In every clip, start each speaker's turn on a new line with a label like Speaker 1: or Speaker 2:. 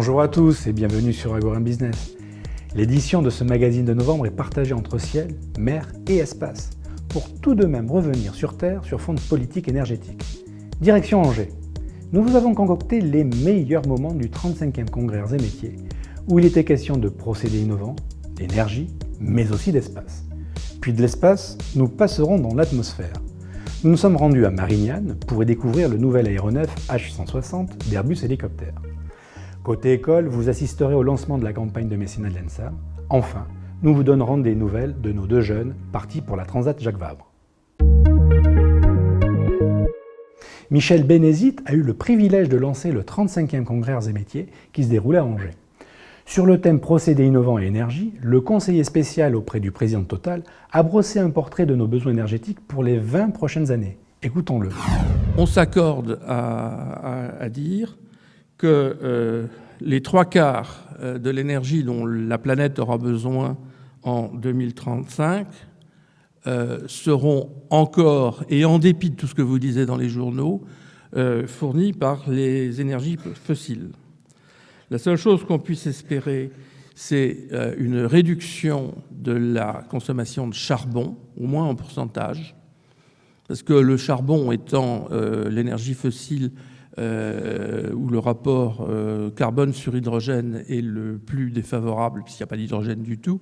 Speaker 1: Bonjour à tous et bienvenue sur Agora Business. L'édition de ce magazine de novembre est partagée entre ciel, mer et espace, pour tout de même revenir sur Terre sur fond de politique énergétique. Direction Angers. Nous vous avons concocté les meilleurs moments du 35e congrès Arts et Métiers, où il était question de procédés innovants, d'énergie, mais aussi d'espace. Puis de l'espace, nous passerons dans l'atmosphère. Nous nous sommes rendus à Marignane pour y découvrir le nouvel aéronef H160 d'Airbus Hélicoptère. Côté école, vous assisterez au lancement de la campagne de mécénat de l'ENSA. Enfin, nous vous donnerons des nouvelles de nos deux jeunes partis pour la Transat Jacques Vabre. Michel Bénézit a eu le privilège de lancer le 35e congrès Arts et Métiers qui se déroulait à Angers. Sur le thème procédés innovants et énergie, le conseiller spécial auprès du président de Total a brossé un portrait de nos besoins énergétiques pour les 20 prochaines années. Écoutons-le.
Speaker 2: On s'accorde à dire que les 3/4 de l'énergie dont la planète aura besoin en 2035 seront encore, et en dépit de tout ce que vous disiez dans les journaux, fournis par les énergies fossiles. La seule chose qu'on puisse espérer, c'est une réduction de la consommation de charbon, au moins en pourcentage, parce que le charbon étant l'énergie fossile où le rapport carbone sur hydrogène est le plus défavorable, puisqu'il n'y a pas d'hydrogène du tout,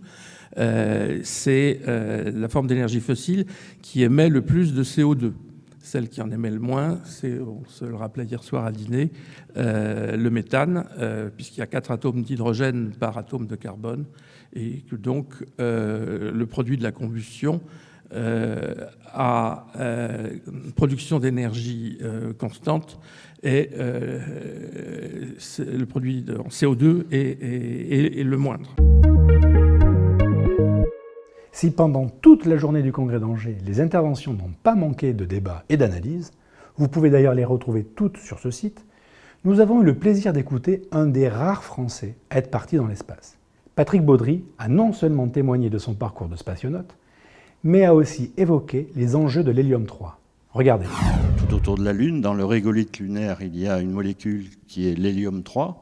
Speaker 2: c'est la forme d'énergie fossile qui émet le plus de CO2. Celle qui en émet le moins, c'est, on se le rappelait hier soir à dîner, le méthane, puisqu'il y a 4 atomes d'hydrogène par atome de carbone, et que donc le produit de la combustion à production d'énergie constante et le produit en CO2 est le moindre.
Speaker 1: Si pendant toute la journée du congrès d'Angers, les interventions n'ont pas manqué de débats et d'analyses, vous pouvez d'ailleurs les retrouver toutes sur ce site, nous avons eu le plaisir d'écouter un des rares Français à être parti dans l'espace. Patrick Baudry a non seulement témoigné de son parcours de spationaute, mais a aussi évoqué les enjeux de l'hélium-3. Regardez.
Speaker 3: Tout autour de la Lune, dans le régolithe lunaire, il y a une molécule qui est l'hélium-3.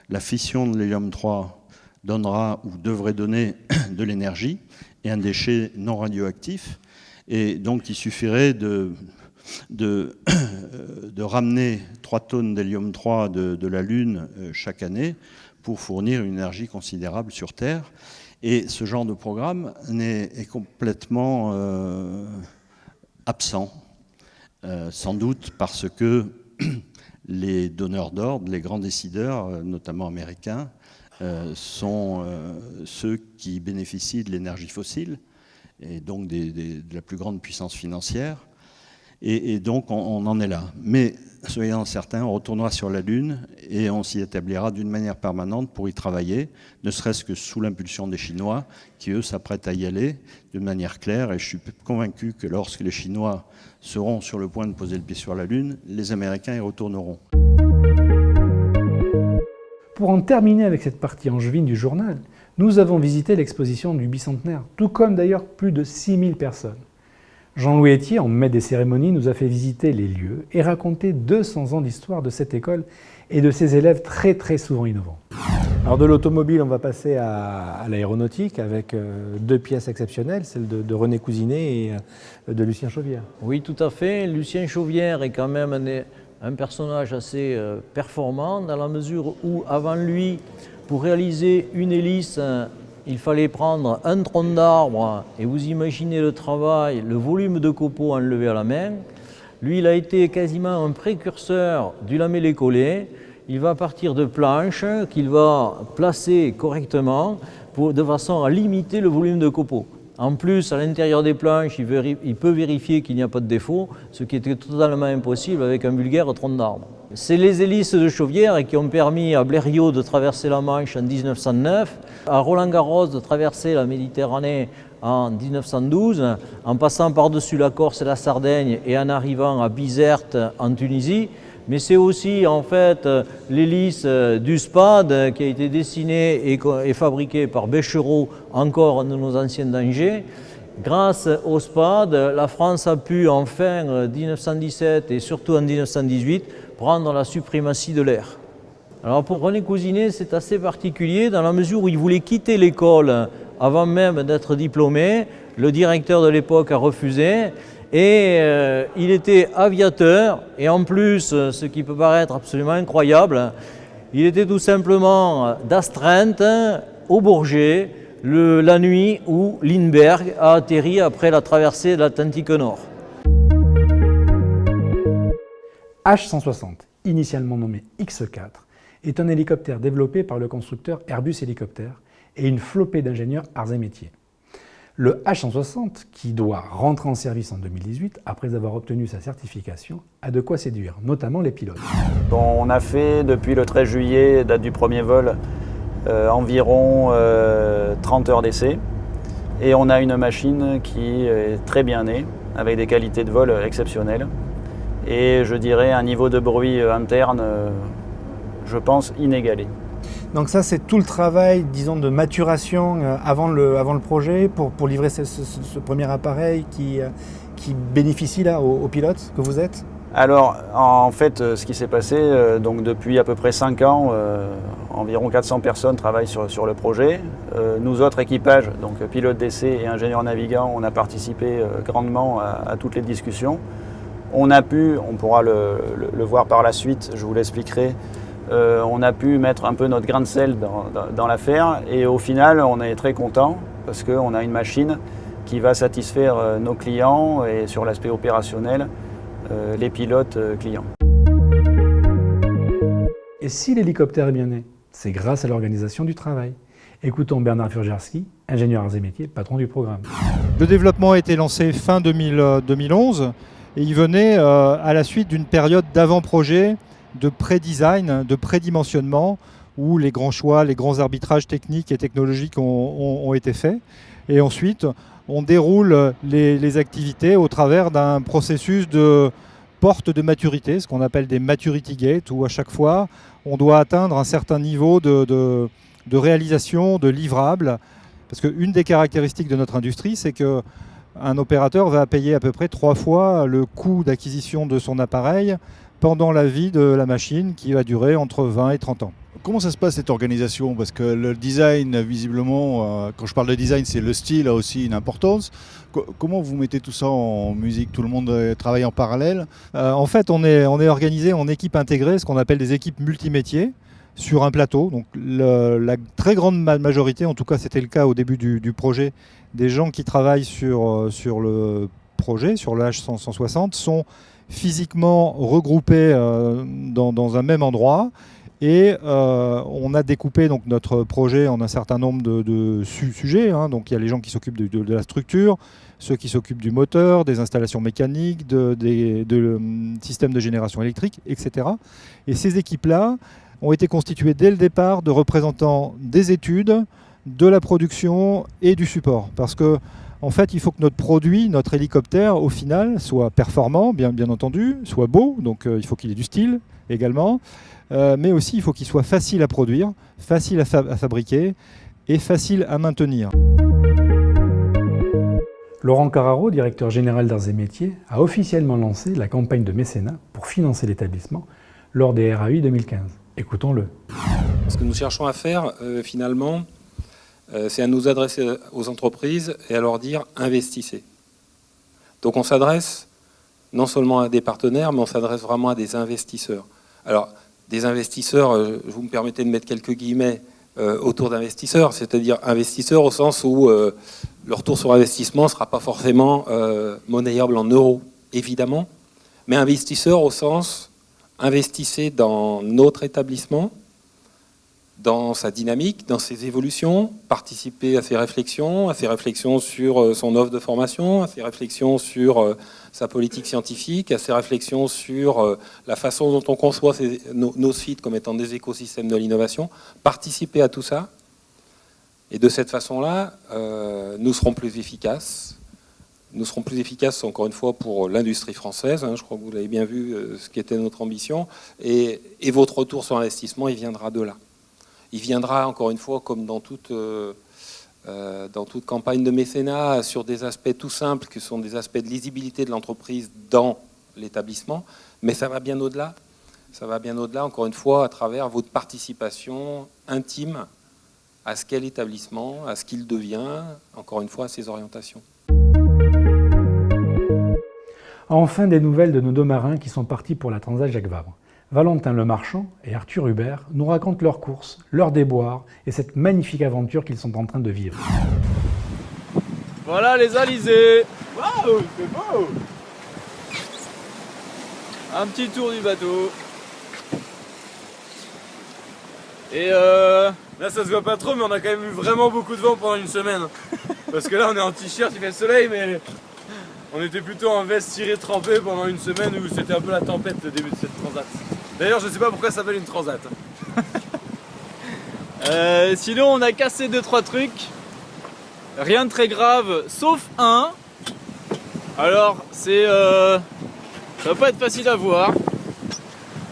Speaker 3: La fission de l'hélium-3 donnera ou devrait donner de l'énergie et un déchet non radioactif. Et donc il suffirait de ramener 3 tonnes d'hélium-3 de la Lune chaque année pour fournir une énergie considérable sur Terre. Et ce genre de programme est complètement absent, sans doute parce que les donneurs d'ordre, les grands décideurs, notamment américains, sont ceux qui bénéficient de l'énergie fossile et donc de la plus grande puissance financière. Et donc on en est là. Mais soyons certains, on retournera sur la Lune et on s'y établira d'une manière permanente pour y travailler, ne serait-ce que sous l'impulsion des Chinois qui, eux, s'apprêtent à y aller d'une manière claire. Et je suis convaincu que lorsque les Chinois seront sur le point de poser le pied sur la Lune, les Américains y retourneront.
Speaker 1: Pour en terminer avec cette partie angevine du journal, nous avons visité l'exposition du bicentenaire, tout comme d'ailleurs plus de 6000 personnes. Jean-Louis Etier, en maître des cérémonies, nous a fait visiter les lieux et raconter 200 ans d'histoire de cette école et de ses élèves très souvent innovants. Alors de l'automobile, on va passer à l'aéronautique avec 2 pièces exceptionnelles, celle de René Cousinet et de Lucien Chauvière.
Speaker 4: Oui, tout à fait. Lucien Chauvière est quand même un personnage assez performant dans la mesure où, avant lui, pour réaliser une hélice, il fallait prendre un tronc d'arbre et vous imaginez le travail, le volume de copeaux enlevé à la main. Lui, il a été quasiment un précurseur du lamellé-collé. Il va partir de planches qu'il va placer correctement de façon à limiter le volume de copeaux. En plus, à l'intérieur des planches, il peut vérifier qu'il n'y a pas de défaut, ce qui était totalement impossible avec un vulgaire tronc d'arbre. C'est les hélices de Chauvière qui ont permis à Blériot de traverser la Manche en 1909, à Roland-Garros de traverser la Méditerranée en 1912, en passant par-dessus la Corse et la Sardaigne et en arrivant à Bizerte en Tunisie. Mais c'est aussi en fait l'hélice du SPAD qui a été dessinée et fabriquée par Bechereau, encore un de nos anciens d'Angers. Grâce au SPAD, la France a pu en fin 1917 et surtout en 1918 prendre la suprématie de l'air. Alors pour René Cousinet, c'est assez particulier dans la mesure où il voulait quitter l'école avant même d'être diplômé. Le directeur de l'époque a refusé et il était aviateur et en plus, ce qui peut paraître absolument incroyable, il était tout simplement d'astreinte au Bourget la nuit où Lindbergh a atterri après la traversée de l'Atlantique Nord.
Speaker 1: H-160, initialement nommé X4, est un hélicoptère développé par le constructeur Airbus Hélicoptère et une flopée d'ingénieurs arts et métiers. Le H-160, qui doit rentrer en service en 2018, après avoir obtenu sa certification, a de quoi séduire, notamment les pilotes.
Speaker 5: On a fait, depuis le 13 juillet, date du premier vol, environ 30 heures d'essai. Et on a une machine qui est très bien née, avec des qualités de vol exceptionnelles. Et je dirais un niveau de bruit interne, je pense, inégalé.
Speaker 6: Donc ça, c'est tout le travail, disons, de maturation avant le projet pour livrer ce premier appareil qui bénéficie là aux pilotes que vous êtes?
Speaker 5: Alors, en fait, ce qui s'est passé, donc depuis à peu près 5 ans, environ 400 personnes travaillent sur le projet. Nous autres équipages, donc pilotes d'essai et ingénieurs navigants, on a participé grandement à toutes les discussions. On a pu, on pourra le voir par la suite, je vous l'expliquerai, on a pu mettre un peu notre grain de sel dans l'affaire et au final on est très content parce qu'on a une machine qui va satisfaire nos clients et sur l'aspect opérationnel les pilotes clients.
Speaker 1: Et si l'hélicoptère est bien né, c'est grâce à l'organisation du travail. Écoutons Bernard Furjarski, ingénieur arts et métiers, patron du programme.
Speaker 7: Le développement a été lancé fin 2011 et il venait à la suite d'une période d'avant-projet, de pré-design, de pré-dimensionnement, où les grands choix, les grands arbitrages techniques et technologiques ont été faits. Et ensuite, on déroule les activités au travers d'un processus de porte de maturité, ce qu'on appelle des maturity gates, où à chaque fois, on doit atteindre un certain niveau de réalisation, de livrable. Parce qu'une des caractéristiques de notre industrie, c'est qu'un opérateur va payer à peu près 3 fois le coût d'acquisition de son appareil pendant la vie de la machine qui va durer entre 20 et 30 ans.
Speaker 8: Comment ça se passe cette organisation? Parce que le design, visiblement, quand je parle de design, c'est le style a aussi une importance. Comment vous mettez tout ça en musique? Tout le monde travaille en parallèle?
Speaker 7: En fait, on est organisé en équipes intégrées, ce qu'on appelle des équipes multimétiers, sur un plateau. Donc la très grande majorité, en tout cas c'était le cas au début du projet, des gens qui travaillent sur le projet, sur le H160, sont physiquement regroupés dans un même endroit et on a découpé donc notre projet en un certain nombre de sujets. Donc il y a les gens qui s'occupent de la structure, ceux qui s'occupent du moteur, des installations mécaniques, de systèmes de génération électrique, etc. Et ces équipes-là ont été constituées dès le départ de représentants des études, de la production et du support. Parce que en fait, il faut que notre produit, notre hélicoptère, au final, soit performant, bien entendu, soit beau, donc il faut qu'il ait du style également, mais aussi il faut qu'il soit facile à produire, facile à fabriquer et facile à maintenir.
Speaker 1: Laurent Carraro, directeur général d'Arts et Métiers, a officiellement lancé la campagne de mécénat pour financer l'établissement lors des RAI 2015. Écoutons-le.
Speaker 9: Ce que nous cherchons à faire, finalement, c'est à nous adresser aux entreprises et à leur dire « investissez ». Donc on s'adresse non seulement à des partenaires, mais on s'adresse vraiment à des investisseurs. Alors, des investisseurs, vous me permettez de mettre quelques guillemets autour d'investisseurs, c'est-à-dire investisseurs au sens où le retour sur investissement ne sera pas forcément monnayable en euros, évidemment, mais investisseurs au sens investissez dans notre établissement, dans sa dynamique, dans ses évolutions, participer à ses réflexions sur son offre de formation, à ses réflexions sur sa politique scientifique, à ses réflexions sur la façon dont on conçoit nos sites comme étant des écosystèmes de l'innovation, participer à tout ça. Et de cette façon-là, nous serons plus efficaces. Nous serons plus efficaces, encore une fois, pour l'industrie française. Je crois que vous l'avez bien vu, ce qui était notre ambition. Et votre retour sur investissement, il viendra de là. Il viendra, encore une fois, comme dans toute campagne de mécénat, sur des aspects tout simples, qui sont des aspects de lisibilité de l'entreprise dans l'établissement, mais ça va bien au-delà. Ça va bien au-delà, encore une fois, à travers votre participation intime à ce qu'est l'établissement, à ce qu'il devient, encore une fois, à ses orientations.
Speaker 1: Enfin, des nouvelles de nos deux marins qui sont partis pour la Transat Jacques Vabre. Valentin Lemarchand et Arthur Hubert nous racontent leurs courses, leurs déboires et cette magnifique aventure qu'ils sont en train de vivre.
Speaker 10: Voilà les alizés. Waouh, c'est beau. Un petit tour du bateau. Et là ça se voit pas trop, mais on a quand même eu vraiment beaucoup de vent pendant une semaine. Parce que là on est en t-shirt, il fait le soleil, mais on était plutôt en veste tirée trempée pendant une semaine où c'était un peu la tempête le début de cette transat. D'ailleurs je sais pas pourquoi ça s'appelle une transat. Sinon on a cassé 2-3 trucs. Rien de très grave, sauf un. Alors c'est ça va pas être facile à voir.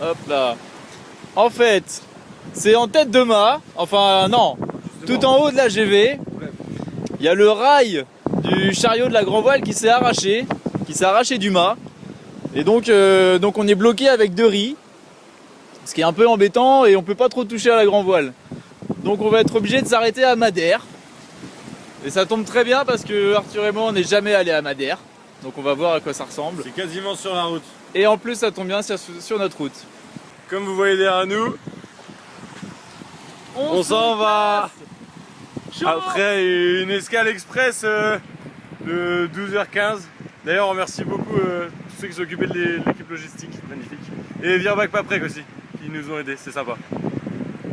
Speaker 10: Hop là. En fait, c'est en tête de mât, enfin non, tout en haut de la GV. Il y a le rail du chariot de la grand voile qui s'est arraché du mât. Et donc on est bloqué avec 2 ris, ce qui est un peu embêtant et on peut pas trop toucher à la grand voile. Donc on va être obligé de s'arrêter à Madère. Et ça tombe très bien parce que Arthur et moi on n'est jamais allé à Madère. Donc on va voir à quoi ça ressemble.
Speaker 11: C'est quasiment sur la route.
Speaker 10: Et en plus ça tombe bien sur notre route.
Speaker 11: Comme vous voyez derrière nous, on s'en va. Après une escale express de 12h15. D'ailleurs on remercie beaucoup tous ceux qui s'occupaient de l'équipe logistique, magnifique. Et Virbac Paprec aussi, qui nous ont aidés, c'est sympa.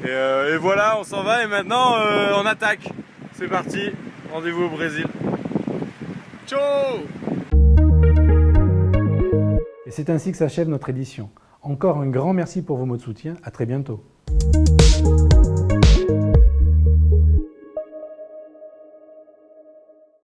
Speaker 11: Et voilà, on s'en va et maintenant on attaque. C'est parti, rendez-vous au Brésil. Ciao!
Speaker 1: Et c'est ainsi que s'achève notre édition. Encore un grand merci pour vos mots de soutien, à très bientôt.